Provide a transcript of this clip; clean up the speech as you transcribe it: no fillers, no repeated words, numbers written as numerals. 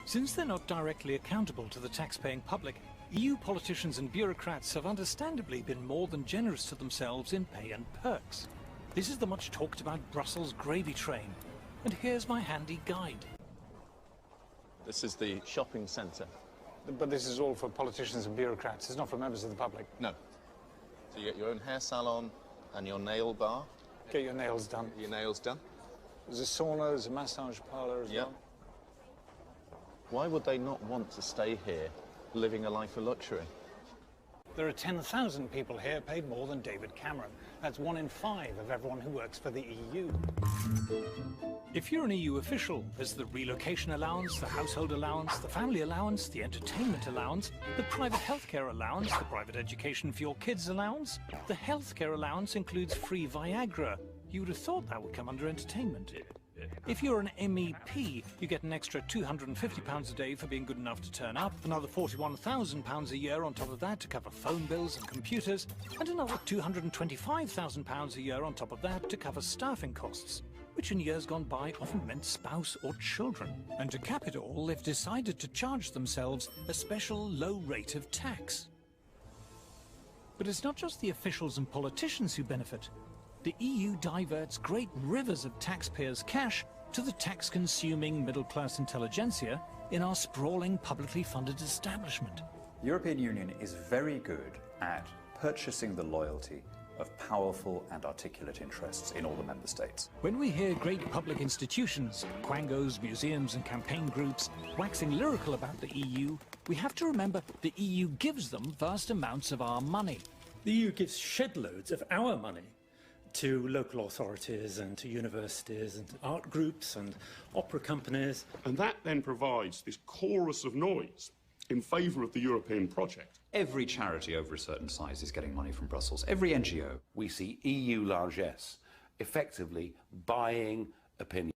Since they're not directly accountable to the tax-paying public, EU politicians and bureaucrats have understandably been more than generous to themselves in pay and perks. This is the much talked about Brussels gravy train, and here's my handy guide. This is the shopping centre. But this is all for politicians and bureaucrats, it's not for members of the public. No. So you get your own hair salon and your nail bar. Get your nails done. Your nails done. There's a sauna, there's a massage parlour as well. Why would they not want to stay here, living a life of luxury? There are 10,000 people here paid more than David Cameron. That's 1 in 5 of everyone who works for the EU. If you're an EU official, there's the relocation allowance, the household allowance, the family allowance, the entertainment allowance, the private healthcare allowance, the private education for your kids allowance. The healthcare allowance includes free Viagra. You would have thought that would come under entertainment. If you're an MEP, you get an extra £250 a day for being good enough to turn up, another £41,000 a year on top of that to cover phone bills and computers, and another £225,000 a year on top of that to cover staffing costs, which in years gone by often meant spouse or children. And to cap it all, they've decided to charge themselves a special low rate of tax. But it's not just the officials and politicians who benefit. The EU diverts great rivers of taxpayers' cash to the tax-consuming middle-class intelligentsia in our sprawling publicly funded establishment. The European Union is very good at purchasing the loyalty of powerful and articulate interests in all the member states. When we hear great public institutions, quangos, museums and campaign groups waxing lyrical about the EU, we have to remember the EU gives them vast amounts of our money. The EU gives shed loads of our money to local authorities and to universities and to art groups and opera companies. And that then provides this chorus of noise in favour of the European project. Every charity over a certain size is getting money from Brussels. Every NGO. We see EU largesse effectively buying opinion.